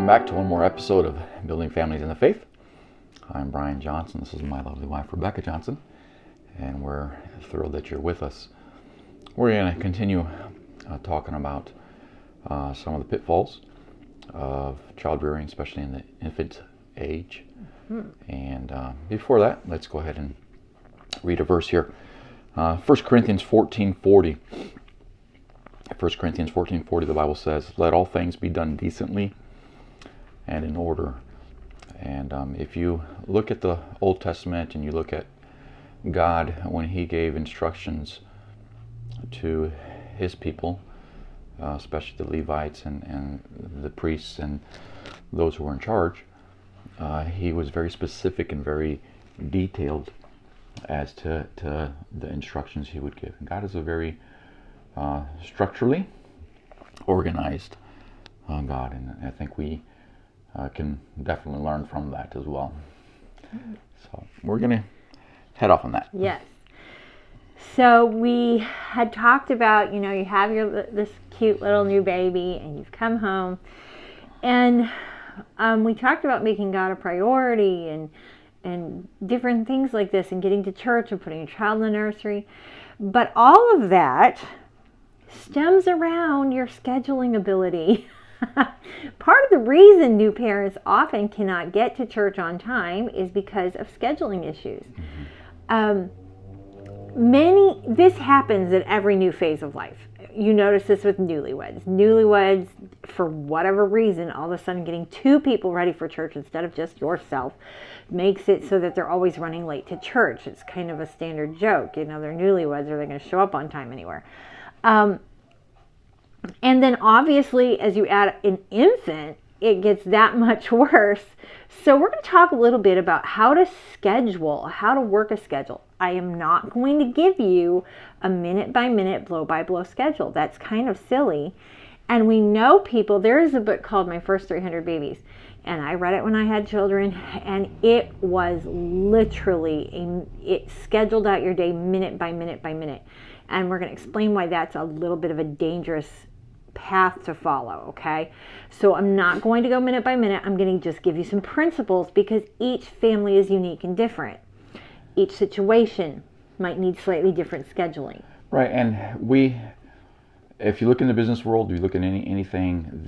back to one more episode of Building Families in the Faith. I'm Brian Johnson. This is my lovely wife, Rebecca Johnson, and we're thrilled that you're with us. We're going to continue talking about some of the pitfalls of child rearing, especially in the infant age. And before that, let's go ahead and read a verse here. 1 Corinthians 14:40. 1 Corinthians 14:40, the Bible says, "Let all things be done decently and in order." And if you look at the Old Testament and you look at God when He gave instructions to His people, especially the Levites and the priests and those who were in charge, He was very specific and very detailed as to the instructions He would give. And God is a very structurally organized God, and I think we can definitely learn from that as well. So we're going to head off on that. Yes. So we had talked about, you have this cute little new baby and you've come home, and we talked about making God a priority and different things like this, and getting to church and putting a child in the nursery. But all of that stems around your scheduling ability. Part of the reason new parents often cannot get to church on time is because of scheduling issues. This happens at every new phase of life. You notice this with newlyweds. Newlyweds, for whatever reason, all of a sudden getting two people ready for church instead of just yourself makes it so that they're always running late to church. It's kind of a standard joke. They're newlyweds. Are they going to show up on time anywhere? And then obviously, as you add an infant, it gets that much worse. So we're going to talk a little bit about how to work a schedule. I am not going to give you a minute-by-minute, blow-by-blow schedule. That's kind of silly. And we know people, there is a book called My First 300 Babies, and I read it when I had children, and it was literally, it scheduled out your day minute by minute by minute. And we're going to explain why that's a little bit of a dangerous path to follow, okay? So I'm not going to go minute by minute. I'm going to just give you some principles, because each family is unique and different. Each situation might need slightly different scheduling. Right, and if you look in the business world, you look at anything,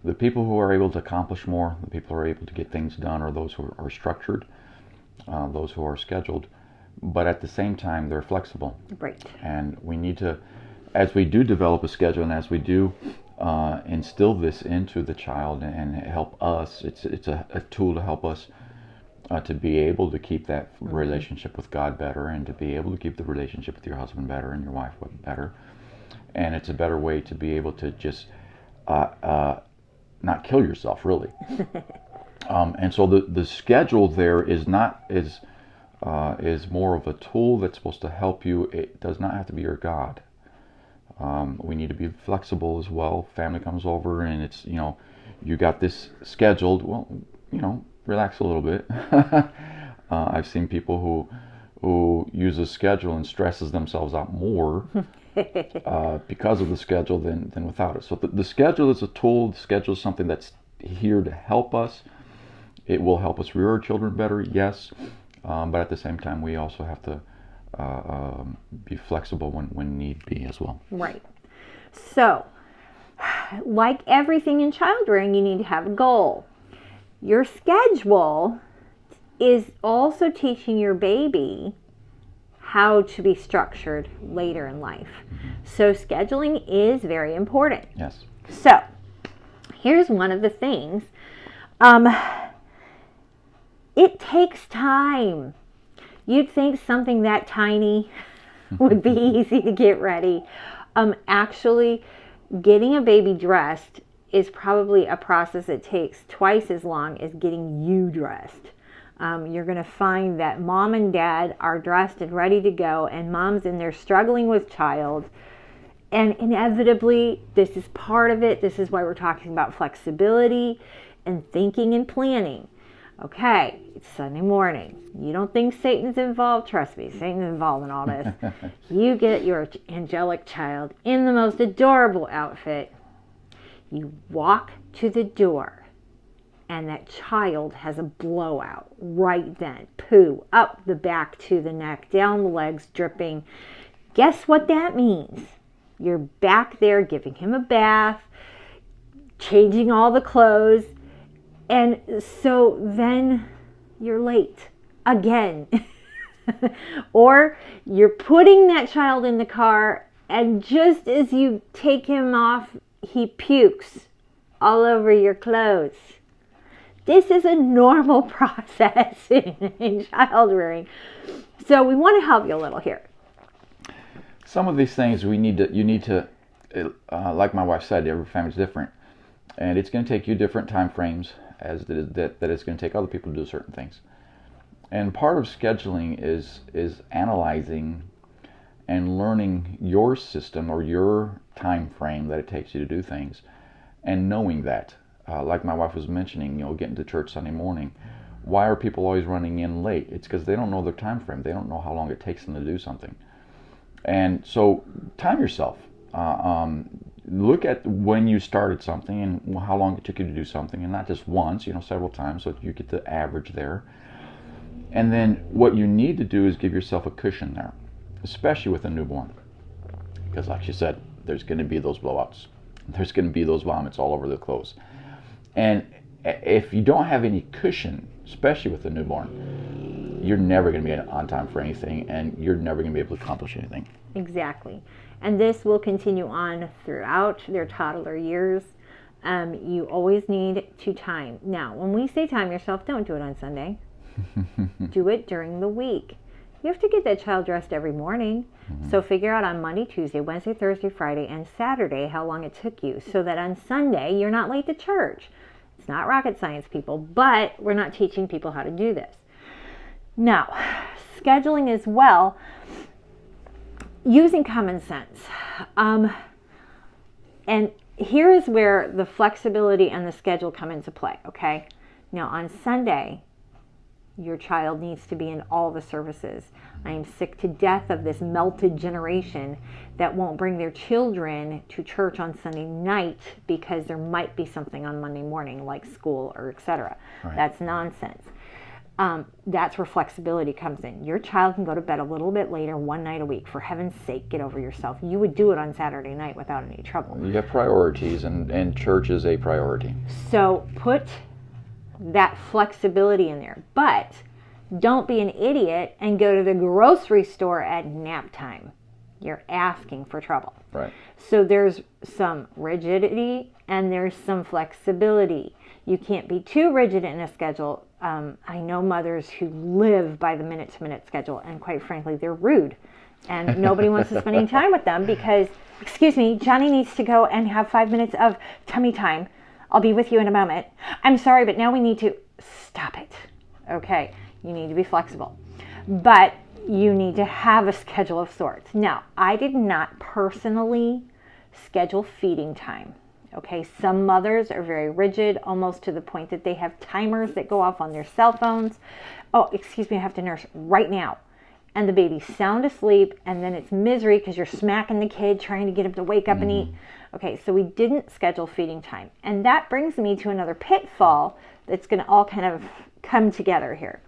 the people who are able to accomplish more, the people who are able to get things done, are those who are structured, those who are scheduled, but at the same time, they're flexible. Right. And we need to, as we do develop a schedule, and as we do instill this into the child and help us, it's a tool to help us to be able to keep that relationship with God better, and to be able to keep the relationship with your husband better and your wife better. And it's a better way to be able to just not kill yourself, really. And so the schedule there is more of a tool that's supposed to help you. It does not have to be your God. We need to be flexible as well. Family comes over and it's, you got this scheduled. Well, relax a little bit. I've seen people who use a schedule and stresses themselves out more because of the schedule than without it. So the schedule is a tool. The schedule is something that's here to help us. It will help us rear our children better, yes. But at the same time, we also have to be flexible when need be as well. Right. So, like everything in child rearing, you need to have a goal. Your schedule is also teaching your baby how to be structured later in life. So scheduling is very important. Yes. So, here's one of the things. It takes time. You'd think something that tiny would be easy to get ready. Actually, getting a baby dressed is probably a process that takes twice as long as getting you dressed. You're going to find that mom and dad are dressed and ready to go, and mom's in there struggling with child. And inevitably, this is part of it. This is why we're talking about flexibility and thinking and planning. Okay, it's Sunday morning. You don't think Satan's involved? Trust me, Satan's involved in all this. You get your angelic child in the most adorable outfit. You walk to the door, and that child has a blowout right then. Poo up the back to the neck, down the legs, dripping. Guess what that means? You're back there giving him a bath, changing all the clothes, and so then you're late again. Or you're putting that child in the car, and just as you take him off, he pukes all over your clothes. This is a normal process in child rearing. So we want to help you a little here. Some of these things you need to, like my wife said, every family's different. And it's going to take you different time frames that it's going to take other people to do certain things. And part of scheduling is analyzing and learning your system or your time frame that it takes you to do things, and knowing that. Like my wife was mentioning, getting to church Sunday morning. Why are people always running in late? It's because they don't know their time frame. They don't know how long it takes them to do something. And so time yourself. Look at when you started something and how long it took you to do something, and not just once, several times, so you get the average there. And then what you need to do is give yourself a cushion there, especially with a newborn. Because like she said, there's going to be those blowouts. There's going to be those vomits all over the clothes. And if you don't have any cushion, especially with a newborn, you're never going to be on time for anything, and you're never going to be able to accomplish anything. Exactly. And this will continue on throughout their toddler years. You always need to time. Now, when we say time yourself, don't do it on Sunday. Do it during the week. You have to get that child dressed every morning. Mm-hmm. So figure out on Monday, Tuesday, Wednesday, Thursday, Friday, and Saturday how long it took you, so that on Sunday you're not late to church. It's not rocket science, people, but we're not teaching people how to do this. Now, scheduling as well, using common sense. And here is where the flexibility and the schedule come into play, okay? Now, on Sunday, your child needs to be in all the services. I am sick to death of this melted generation that won't bring their children to church on Sunday night because there might be something on Monday morning, like school or etc. Right. That's nonsense. That's where flexibility comes in. Your child can go to bed a little bit later one night a week. For heaven's sake, get over yourself. You would do it on Saturday night without any trouble. You have priorities, and church is a priority. So put that flexibility in there. But don't be an idiot and go to the grocery store at nap time. You're asking for trouble. Right. So there's some rigidity and there's some flexibility. You can't be too rigid in a schedule. I know mothers who live by the minute-to-minute schedule, and quite frankly, they're rude. And nobody wants to spend any time with them because, excuse me, Johnny needs to go and have 5 minutes of tummy time. I'll be with you in a moment. I'm sorry, but now we need to stop it. Okay, you need to be flexible. But you need to have a schedule of sorts. Now, I did not personally schedule feeding time. Okay, some mothers are very rigid, almost to the point that they have timers that go off on their cell phones. Oh, excuse me, I have to nurse right now. And the baby's sound asleep, and then it's misery because you're smacking the kid, trying to get him to wake up and eat. Okay, so we didn't schedule feeding time. And that brings me to another pitfall that's going to all kind of come together here.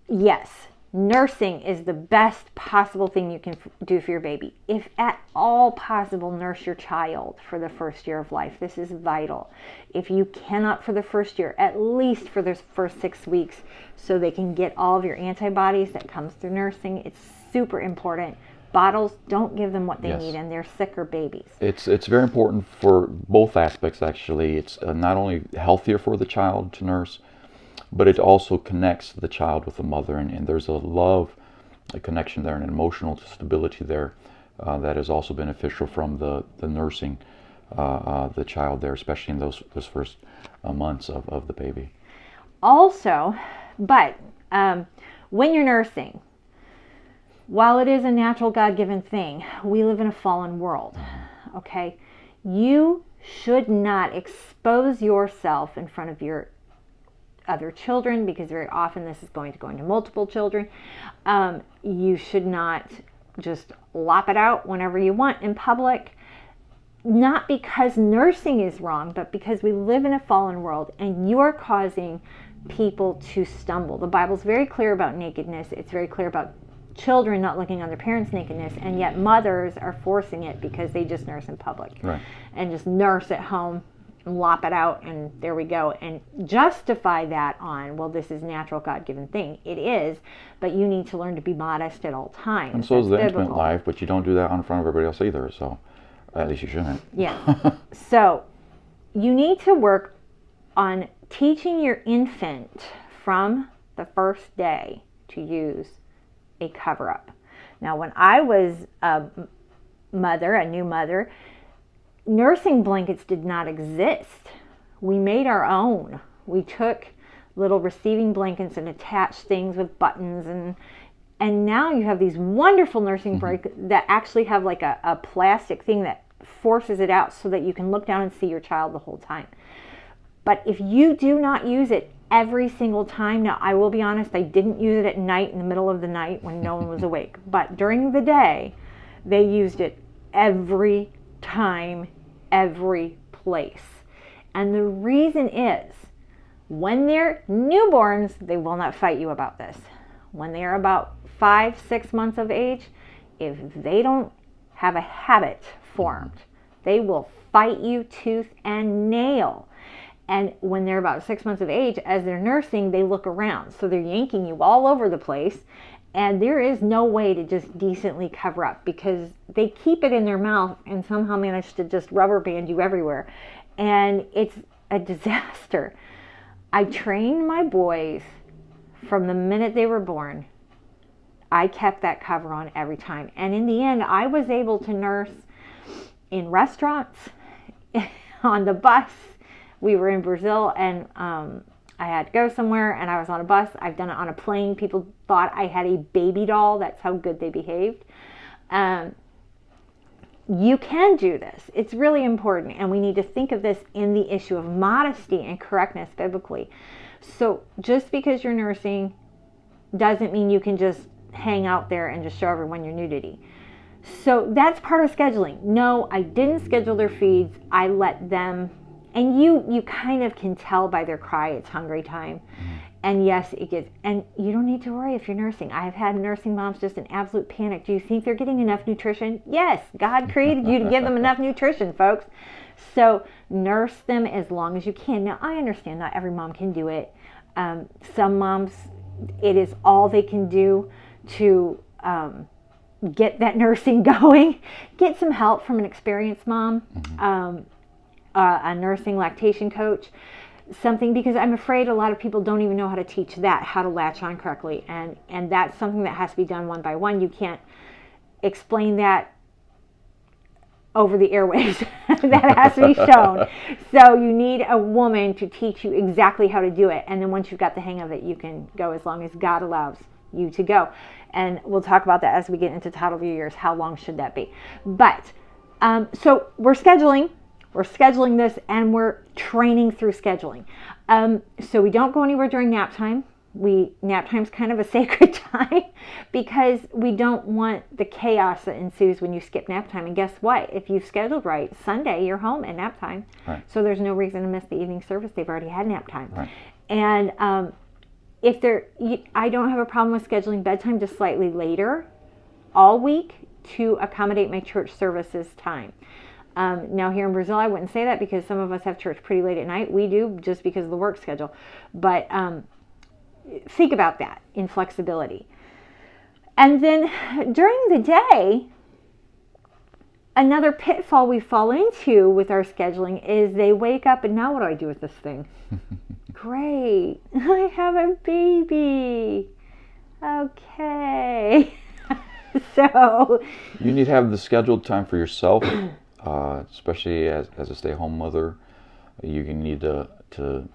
Yes, nursing is the best possible thing you can do for your baby. If at all possible, nurse your child for the first year of life. This is vital. If you cannot for the first year, at least for the first 6 weeks, so they can get all of your antibodies that comes through nursing. It's super important. Bottles, don't give them what they need, and they're sicker babies. It's very important for both aspects, actually. It's not only healthier for the child to nurse, but it also connects the child with the mother, and there's a connection there, and an emotional stability there that is also beneficial from the nursing the child there, especially in those first months of the baby. Also, but when you're nursing, while it is a natural God-given thing, we live in a fallen world, okay? You should not expose yourself in front of your other children, because very often this is going to go into multiple children. You should not just lop it out whenever you want in public. not because nursing is wrong, but because we live in a fallen world and you're causing people to stumble. The Bible's very clear about nakedness. It's very clear about children not looking on their parents' nakedness, and yet mothers are forcing it because they just nurse in public. Right. And just nurse at home and lop it out, and there we go, and justify that on, well, this is natural, God-given thing. It is, but you need to learn to be modest at all times. And so is the That's intimate biblical. life, but you don't do that in front of everybody else either, so at least you shouldn't. Yeah. So you need to work on teaching your infant from the first day to use a cover-up. Now, when I was a mother, a new mother, nursing blankets did not exist. We made our own. We took little receiving blankets and attached things with buttons, and now you have these wonderful nursing blankets that actually have like a plastic thing that forces it out so that you can look down and see your child the whole time. But if you do not use it every single time, now I will be honest, I didn't use it at night in the middle of the night when no one was awake, but during the day they used it every time, every place. And the reason is, when they're newborns, they will not fight you about this. When they are about 5-6 months of age, if they don't have a habit formed, they will fight you tooth and nail. And when they're about 6 months of age, as they're nursing, they look around. So they're yanking you all over the place. And there is no way to just decently cover up because they keep it in their mouth and somehow manage to just rubber band you everywhere. And it's a disaster. I trained my boys from the minute they were born. I kept that cover on every time. And in the end, I was able to nurse in restaurants, on the bus. We were in Brazil and I had to go somewhere and I was on a bus. I've done it on a plane. People thought I had a baby doll. That's how good they behaved. You can do this. It's really important. And we need to think of this in the issue of modesty and correctness biblically. So just because you're nursing doesn't mean you can just hang out there and just show everyone your nudity. So that's part of scheduling. No, I didn't schedule their feeds. I let them, and you kind of can tell by their cry it's hungry time. And yes, it gets, and you don't need to worry if you're nursing. I've had nursing moms just in absolute panic. Do you think they're getting enough nutrition? Yes, God created you to give them enough nutrition, folks. So nurse them as long as you can. Now, I understand not every mom can do it. Some moms, it is all they can do to get that nursing going. Get some help from an experienced mom, a nursing lactation coach. Something, because I'm afraid a lot of people don't even know how to teach that, how to latch on correctly, and that's something that has to be done one by one. You can't explain that over the airwaves. That has to be shown. So you need a woman to teach you exactly how to do it, and then once you've got the hang of it, you can go as long as God allows you to go. And we'll talk about that as we get into toddler years. How long should that be? But so we're scheduling this, and we're training through scheduling. So we don't go anywhere during nap time. Nap time's kind of a sacred time because we don't want the chaos that ensues when you skip nap time. And guess what? If you've scheduled right, Sunday you're home at nap time. Right. So there's no reason to miss the evening service. They've already had nap time. Right. And I don't have a problem with scheduling bedtime just slightly later all week to accommodate my church services time. Now here in Brazil, I wouldn't say that because some of us have church pretty late at night. We do just because of the work schedule. But think about that in flexibility. And then during the day, another pitfall we fall into with our scheduling is they wake up and now what do I do with this thing? Great, I have a baby. Okay. So you need to have the scheduled time for yourself. Especially as a stay-home mother, you need to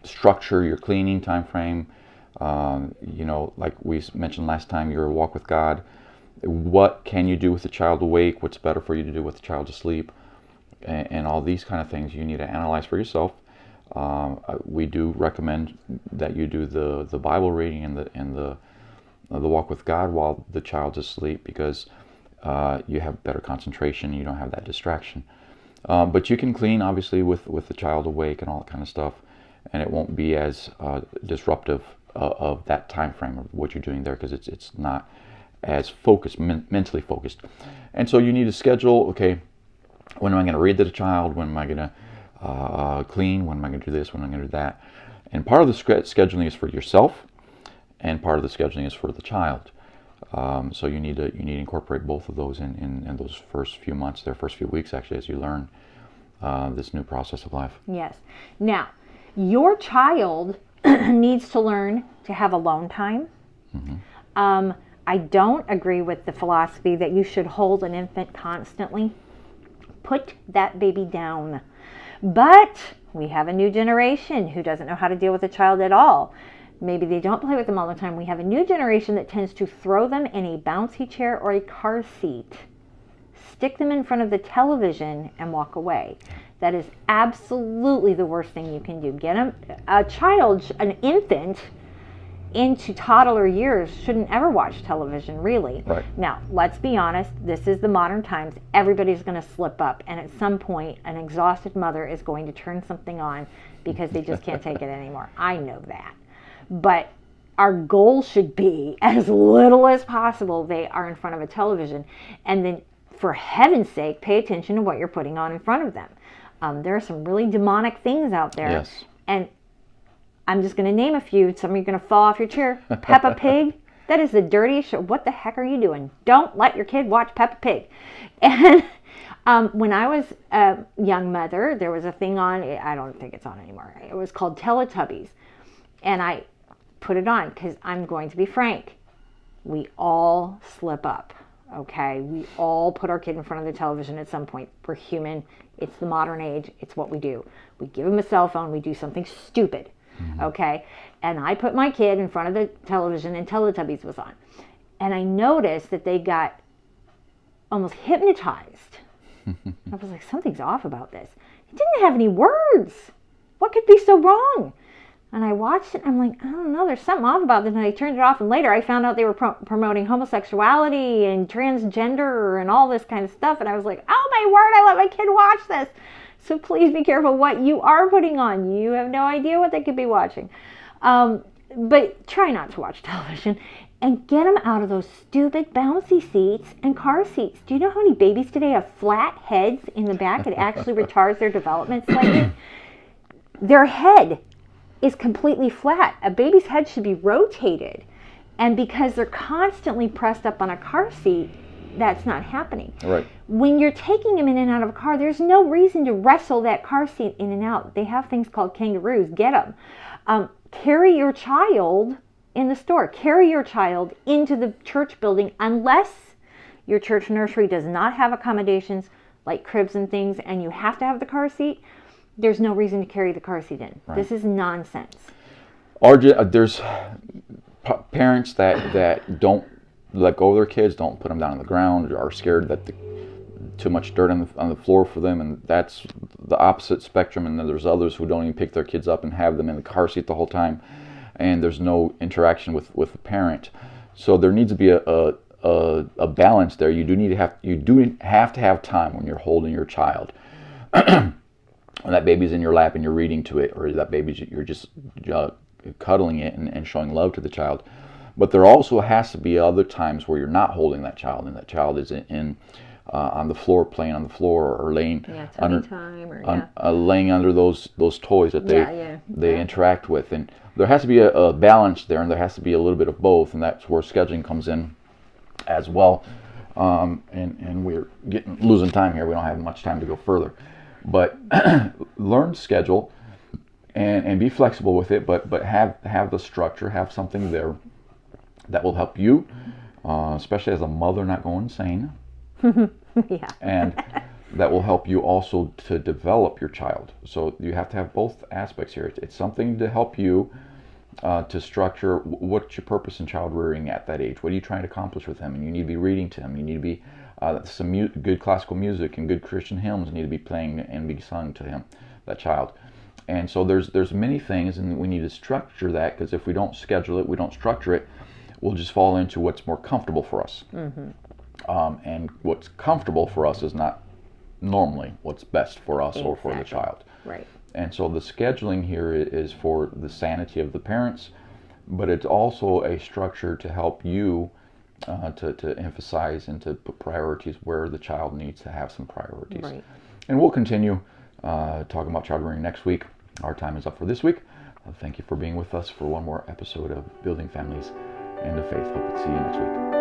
structure your cleaning time frame. Like we mentioned last time, your walk with God. What can you do with the child awake? What's better for you to do with the child asleep? And all these kind of things you need to analyze for yourself. We do recommend that you do the Bible reading and the walk with God while the child's asleep, because you have better concentration. You don't have that distraction. But you can clean, obviously, with the child awake and all that kind of stuff, and it won't be as disruptive of that time frame of what you're doing there, because it's not as focused, mentally focused. And so you need to schedule, okay, when am I going to read to the child? When am I going to clean? When am I going to do this? When am I going to do that? And part of the scheduling is for yourself, and part of the scheduling is for the child. So you need to incorporate both of those in those first few months, their first few weeks, actually, as you learn this new process of life. Yes. Now, your child needs to learn to have alone time. Mm-hmm. I don't agree with the philosophy that you should hold an infant constantly. Put that baby down. But we have a new generation who doesn't know how to deal with a child at all. Maybe they don't play with them all the time. We have a new generation that tends to throw them in a bouncy chair or a car seat, stick them in front of the television, and walk away. That is absolutely the worst thing you can do. Get a child, an infant, into toddler years shouldn't ever watch television, really. Right. Now, let's be honest, this is the modern times. Everybody's going to slip up, and at some point, an exhausted mother is going to turn something on because they just can't take it anymore. I know that. But our goal should be, as little as possible, they are in front of a television. And then, for heaven's sake, pay attention to what you're putting on in front of them. There are some really demonic things out there. Yes. And I'm just going to name a few. Some of you are going to fall off your chair. Peppa Pig. That is the dirtiest show. What the heck are you doing? Don't let your kid watch Peppa Pig. And when I was a young mother, there was a thing on. I don't think it's on anymore. It was called Teletubbies. And I put it on because I'm going to be frank. We all slip up. Okay? We all put our kid in front of the television at some point. We're human. It's the modern age. It's what we do. We give them a cell phone. We do something stupid. Okay? And I put my kid in front of the television and Teletubbies was on. And I noticed that they got almost hypnotized. I was like, something's off about this. It didn't have any words. What could be so wrong? And I watched it and I'm like, I don't know, there's something off about this. And I turned it off, and later I found out they were promoting homosexuality and transgender and all this kind of stuff. And I was like, oh my word, I let my kid watch this. So please be careful what you are putting on. You have no idea what they could be watching. But try not to watch television. And get them out of those stupid bouncy seats and car seats. Do you know how many babies today have flat heads in the back? It actually retards their development slightly. Their head is completely flat. A baby's head should be rotated. And because they're constantly pressed up on a car seat, that's not happening. Right. When you're taking them in and out of a car, there's no reason to wrestle that car seat in and out. They have things called kangaroos. Get them. Carry your child in the store. Carry your child into the church building unless your church nursery does not have accommodations like cribs and things and you have to have the car seat. There's no reason to carry the car seat in. Right. This is nonsense. There's parents that don't let go of their kids, don't put them down on the ground, are scared that too much dirt on the floor for them, and that's the opposite spectrum. And then there's others who don't even pick their kids up and have them in the car seat the whole time, and there's no interaction with the parent. So there needs to be a balance there. You do have to have time when you're holding your child. When that baby's in your lap and you're reading to it, or that you're just cuddling it and showing love to the child. But there also has to be other times where you're not holding that child, and that child is on the floor, playing on the floor, or laying laying under those toys that they interact with. And there has to be a balance there, and there has to be a little bit of both, and that's where scheduling comes in as well. And we're losing time here. We don't have much time to go further. But learn to schedule and be flexible with it, but have the structure, have something there that will help you, especially as a mother, not go insane. Yeah. And that will help you also to develop your child. So you have to have both aspects here. It's something to help you to structure what's your purpose in child rearing at that age. What are you trying to accomplish with him? And you need to be reading to him. You need to be some good classical music and good Christian hymns need to be playing and be sung to him, that child. And so there's many things, and we need to structure that, because if we don't schedule it, we don't structure it, we'll just fall into what's more comfortable for us. Mm-hmm. And what's comfortable for us is not normally what's best for us or for the child. Right. And so the scheduling here is for the sanity of the parents, but it's also a structure to help you to emphasize and to put priorities where the child needs to have some priorities. Right. And we'll continue talking about child rearing next week. Our time is up for this week. Thank you for being with us for one more episode of Building Families in the Faith. Hope to see you next week.